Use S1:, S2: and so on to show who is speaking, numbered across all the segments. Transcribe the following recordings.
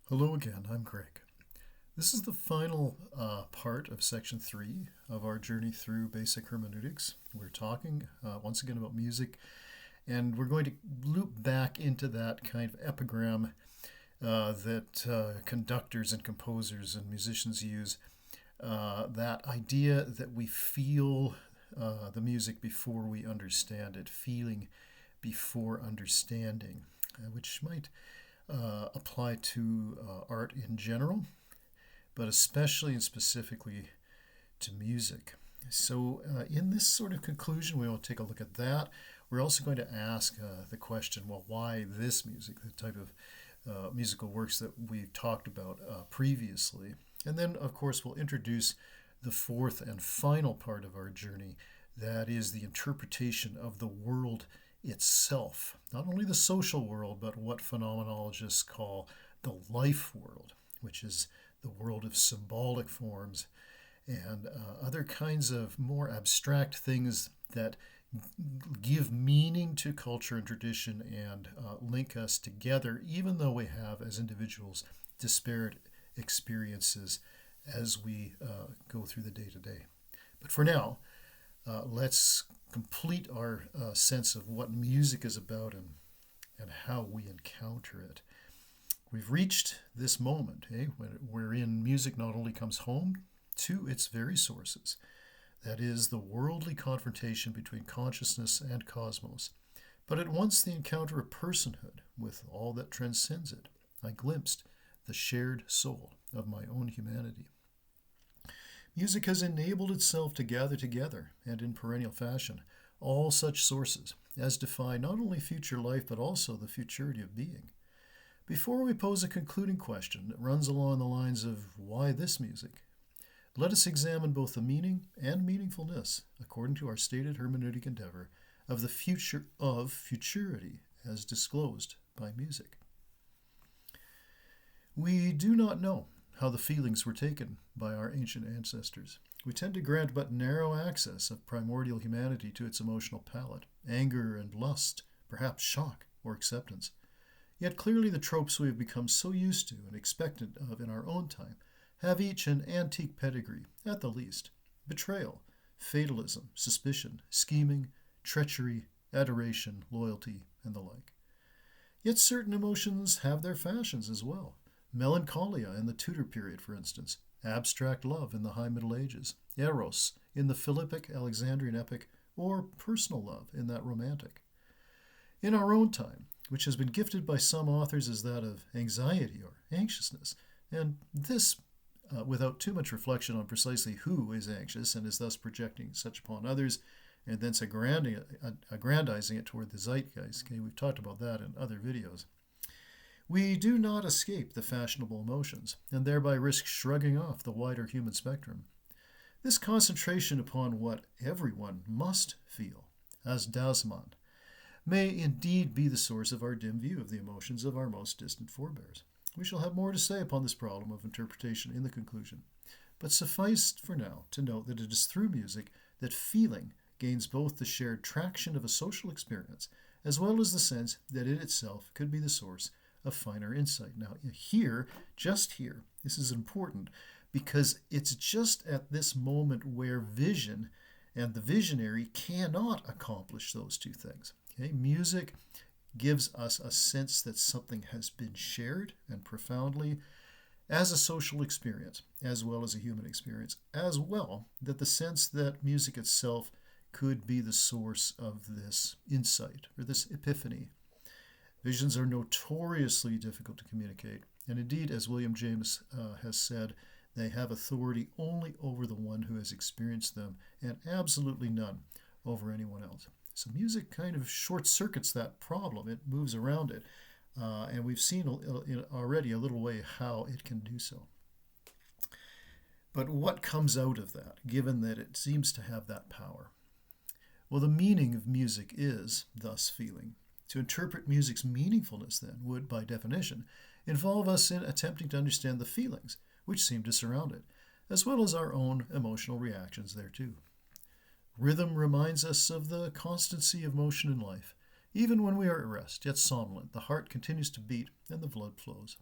S1: Hello again, I'm Greg. This is the final part of section 3 of our journey through basic hermeneutics. We're talking once again about music, and we're going to loop back into that kind of epigram that conductors and composers and musicians use. That idea that we feel the music before we understand it, feeling before understanding, which might apply to art in general, but especially and specifically to music. So, in this sort of conclusion, we will take a look at that. We're also going to ask the question, well, why this music, the type of musical works that we've talked about previously. And then, of course, we'll introduce the fourth and final part of our journey, that is the interpretation of the world itself. Not only the social world, but what phenomenologists call the life world, which is the world of symbolic forms and other kinds of more abstract things that give meaning to culture and tradition and link us together, even though we have, as individuals, disparate experiences as we go through the day to day. But for now, let's complete our sense of what music is about and how we encounter it. We've reached this moment, wherein music not only comes home to its very sources, that is, the worldly confrontation between consciousness and cosmos, but at once the encounter of personhood with all that transcends it. I glimpsed the shared soul of my own humanity. Music has enabled itself to gather together, and in perennial fashion, all such sources as defy not only future life but also the futurity of being. Before we pose a concluding question that runs along the lines of why this music, let us examine both the meaning and meaningfulness, according to our stated hermeneutic endeavor, of the future of futurity as disclosed by music. We do not know how the feelings were taken by our ancient ancestors. We tend to grant but narrow access of primordial humanity to its emotional palette, anger and lust, perhaps shock or acceptance. Yet clearly the tropes we have become so used to and expectant of in our own time have each an antique pedigree, at the least: betrayal, fatalism, suspicion, scheming, treachery, adoration, loyalty, and the like. Yet certain emotions have their fashions as well. Melancholia in the Tudor period, for instance, abstract love in the High Middle Ages, eros in the Philippic Alexandrian epic, or personal love in that romantic. In our own time, which has been gifted by some authors as that of anxiety or anxiousness, and this without too much reflection on precisely who is anxious and is thus projecting such upon others, and thence aggrandizing it toward the zeitgeist. Okay, we've talked about that in other videos. We do not escape the fashionable emotions, and thereby risk shrugging off the wider human spectrum. This concentration upon what everyone must feel, as dasman, may indeed be the source of our dim view of the emotions of our most distant forebears. We shall have more to say upon this problem of interpretation in the conclusion, but suffice for now to note that it is through music that feeling gains both the shared traction of a social experience as well as the sense that it itself could be the source of finer insight. Now, just here, this is important because it's just at this moment where vision and the visionary cannot accomplish those two things. Okay? Music gives us a sense that something has been shared and profoundly as a social experience, as well as a human experience, as well that the sense that music itself could be the source of this insight or this epiphany. Visions are notoriously difficult to communicate, and indeed, as William James has said, they have authority only over the one who has experienced them, and absolutely none over anyone else. So music kind of short-circuits that problem. It moves around it, and we've seen already a little way how it can do so. But what comes out of that, given that it seems to have that power? Well, the meaning of music is, thus, feeling. To interpret music's meaningfulness, then, would, by definition, involve us in attempting to understand the feelings which seem to surround it, as well as our own emotional reactions thereto. Rhythm reminds us of the constancy of motion in life. Even when we are at rest, yet somnolent, the heart continues to beat and the blood flows.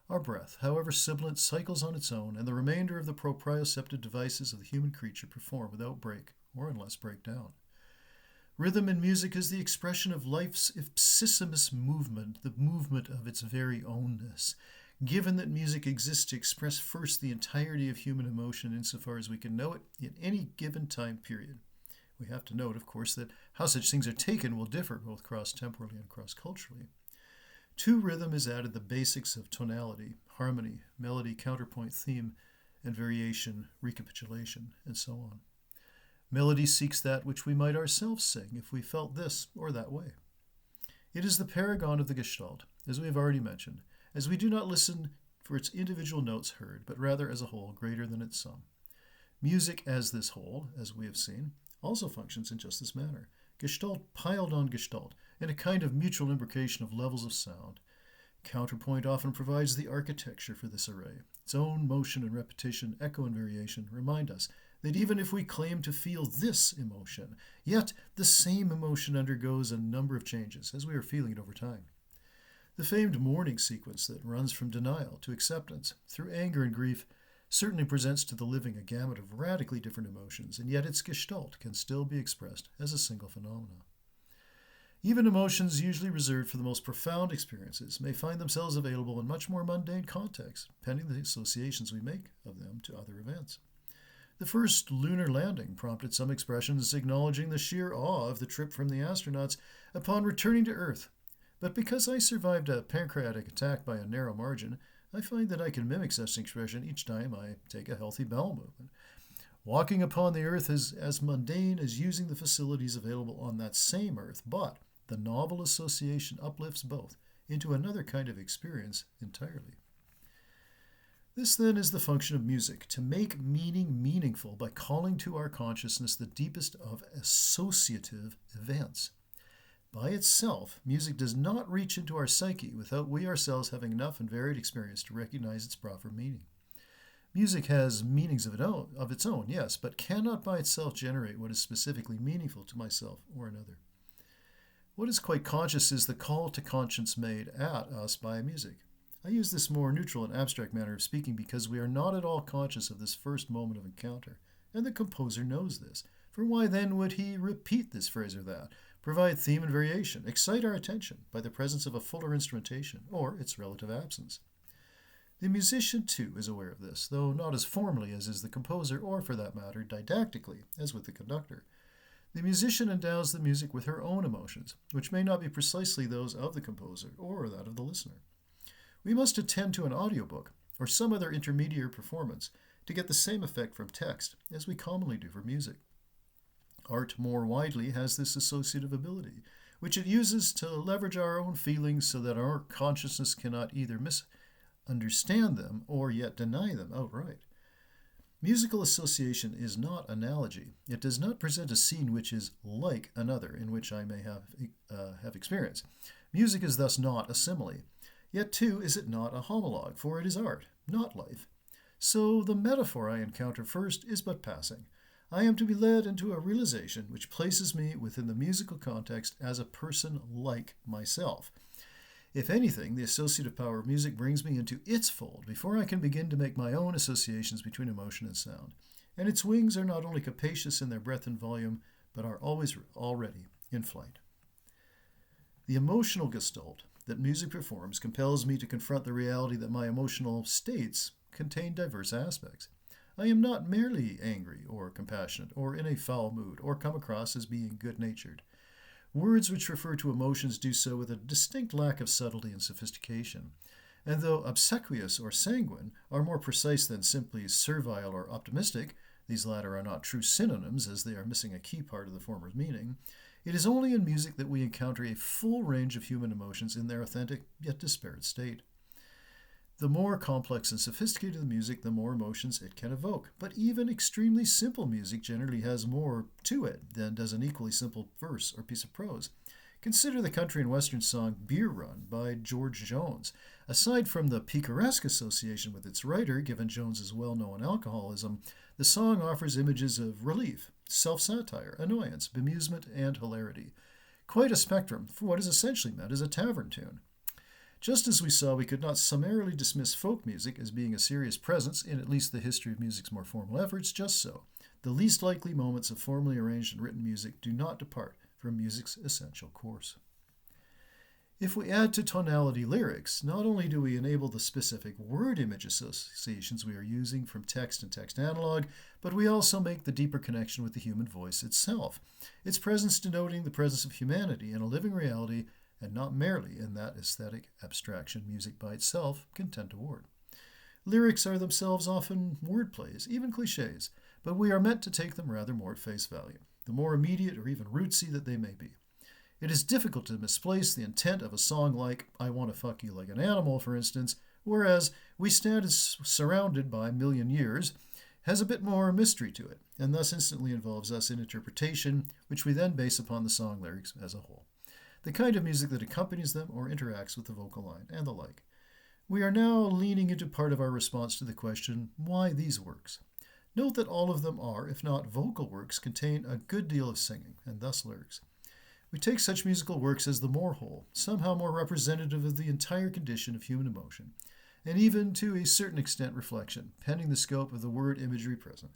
S1: Our breath, however sibilant, cycles on its own, and the remainder of the proprioceptive devices of the human creature perform without break, or unless break down. Rhythm in music is the expression of life's ipsissimus movement, the movement of its very ownness. Given that music exists to express first the entirety of human emotion insofar as we can know it in any given time period. We have to note, of course, that how such things are taken will differ both cross-temporally and cross-culturally. To rhythm is added the basics of tonality, harmony, melody, counterpoint, theme, and variation, recapitulation, and so on. Melody seeks that which we might ourselves sing if we felt this or that way. It is the paragon of the Gestalt, as we have already mentioned, as we do not listen for its individual notes heard, but rather as a whole greater than its sum. Music as this whole, as we have seen, also functions in just this manner. Gestalt piled on Gestalt, in a kind of mutual imbrication of levels of sound. Counterpoint often provides the architecture for this array. Its own motion and repetition, echo and variation remind us that even if we claim to feel this emotion, yet the same emotion undergoes a number of changes as we are feeling it over time. The famed mourning sequence that runs from denial to acceptance, through anger and grief, certainly presents to the living a gamut of radically different emotions, and yet its gestalt can still be expressed as a single phenomenon. Even emotions usually reserved for the most profound experiences may find themselves available in much more mundane contexts, pending the associations we make of them to other events. The first lunar landing prompted some expressions acknowledging the sheer awe of the trip from the astronauts upon returning to Earth. But because I survived a pancreatic attack by a narrow margin, I find that I can mimic such an expression each time I take a healthy bowel movement. Walking upon the Earth is as mundane as using the facilities available on that same Earth, but the novel association uplifts both into another kind of experience entirely. This then is the function of music, to make meaning meaningful by calling to our consciousness the deepest of associative events. By itself, music does not reach into our psyche without we ourselves having enough and varied experience to recognize its proper meaning. Music has meanings of its own, yes, but cannot by itself generate what is specifically meaningful to myself or another. What is quite conscious is the call to conscience made at us by music. I use this more neutral and abstract manner of speaking because we are not at all conscious of this first moment of encounter, and the composer knows this, for why then would he repeat this phrase or that, provide theme and variation, excite our attention by the presence of a fuller instrumentation, or its relative absence? The musician, too, is aware of this, though not as formally as is the composer, or, for that matter, didactically, as with the conductor. The musician endows the music with her own emotions, which may not be precisely those of the composer or that of the listener. We must attend to an audiobook, or some other intermediate performance, to get the same effect from text, as we commonly do for music. Art more widely has this associative ability, which it uses to leverage our own feelings so that our consciousness cannot either misunderstand them or yet deny them outright. Musical association is not analogy. It does not present a scene which is like another in which I may have experience. Music is thus not a simile. Yet, too, is it not a homologue, for it is art, not life. So the metaphor I encounter first is but passing. I am to be led into a realization which places me within the musical context as a person like myself. If anything, the associative power of music brings me into its fold before I can begin to make my own associations between emotion and sound. And its wings are not only capacious in their breadth and volume, but are always already in flight. The emotional gestalt that music performs compels me to confront the reality that my emotional states contain diverse aspects. I am not merely angry or compassionate or in a foul mood or come across as being good-natured. Words which refer to emotions do so with a distinct lack of subtlety and sophistication. And though obsequious or sanguine are more precise than simply servile or optimistic, these latter are not true synonyms as they are missing a key part of the former's meaning. It is only in music that we encounter a full range of human emotions in their authentic yet disparate state. The more complex and sophisticated the music, the more emotions it can evoke. But even extremely simple music generally has more to it than does an equally simple verse or piece of prose. Consider the country and western song Beer Run by George Jones. Aside from the picaresque association with its writer, given Jones's well-known alcoholism, the song offers images of relief, self-satire, annoyance, bemusement, and hilarity. Quite a spectrum for what is essentially meant as a tavern tune. Just as we saw we could not summarily dismiss folk music as being a serious presence in at least the history of music's more formal efforts, just so, the least likely moments of formally arranged and written music do not depart from music's essential course. If we add to tonality lyrics, not only do we enable the specific word-image associations we are using from text and text analog, but we also make the deeper connection with the human voice itself, its presence denoting the presence of humanity in a living reality and not merely in that aesthetic abstraction music by itself can tend toward. Lyrics are themselves often wordplays, even cliches, but we are meant to take them rather more at face value, the more immediate or even rootsy that they may be. It is difficult to misplace the intent of a song like I Want to Fuck You Like an Animal, for instance, whereas We Stand Surrounded by a Million Years has a bit more mystery to it, and thus instantly involves us in interpretation, which we then base upon the song lyrics as a whole, the kind of music that accompanies them or interacts with the vocal line, and the like. We are now leaning into part of our response to the question, why these works? Note that all of them are, if not vocal works, contain a good deal of singing, and thus lyrics. We take such musical works as the more whole, somehow more representative of the entire condition of human emotion, and even to a certain extent reflection, pending the scope of the word imagery present,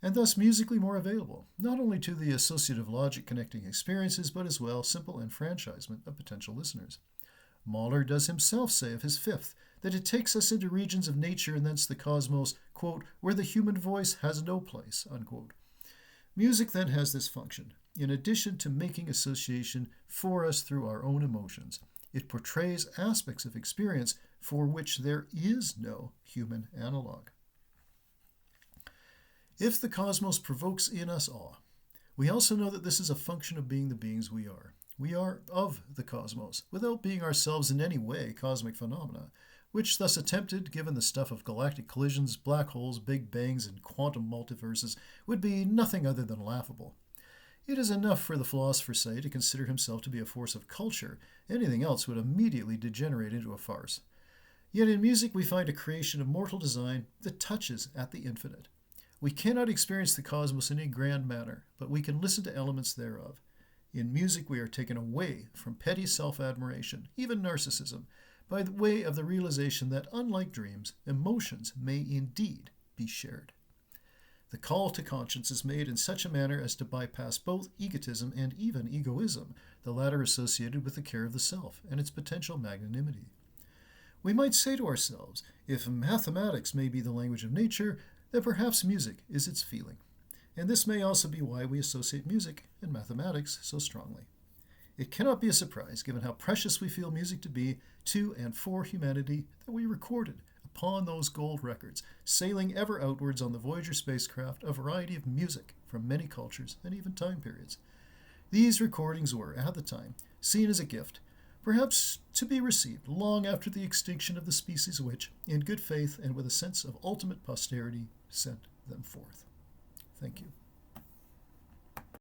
S1: and thus musically more available, not only to the associative logic connecting experiences, but as well simple enfranchisement of potential listeners. Mahler does himself say of his fifth that it takes us into regions of nature and thence the cosmos, quote, where the human voice has no place, unquote. Music then has this function. In addition to making association for us through our own emotions, it portrays aspects of experience for which there is no human analog. If the cosmos provokes in us awe, we also know that this is a function of being the beings we are. We are of the cosmos, without being ourselves in any way cosmic phenomena, which thus attempted, given the stuff of galactic collisions, black holes, big bangs, and quantum multiverses, would be nothing other than laughable. It is enough for the philosopher, say, to consider himself to be a force of culture. Anything else would immediately degenerate into a farce. Yet in music we find a creation of mortal design that touches at the infinite. We cannot experience the cosmos in a grand manner, but we can listen to elements thereof. In music we are taken away from petty self-admiration, even narcissism, by the way of the realization that, unlike dreams, emotions may indeed be shared. The call to conscience is made in such a manner as to bypass both egotism and even egoism, the latter associated with the care of the self and its potential magnanimity. We might say to ourselves, if mathematics may be the language of nature, then perhaps music is its feeling. And this may also be why we associate music and mathematics so strongly. It cannot be a surprise, given how precious we feel music to be to and for humanity, that we recorded upon those gold records, sailing ever outwards on the Voyager spacecraft, a variety of music from many cultures and even time periods. These recordings were, at the time, seen as a gift, perhaps to be received long after the extinction of the species which, in good faith and with a sense of ultimate posterity, sent them forth. Thank you.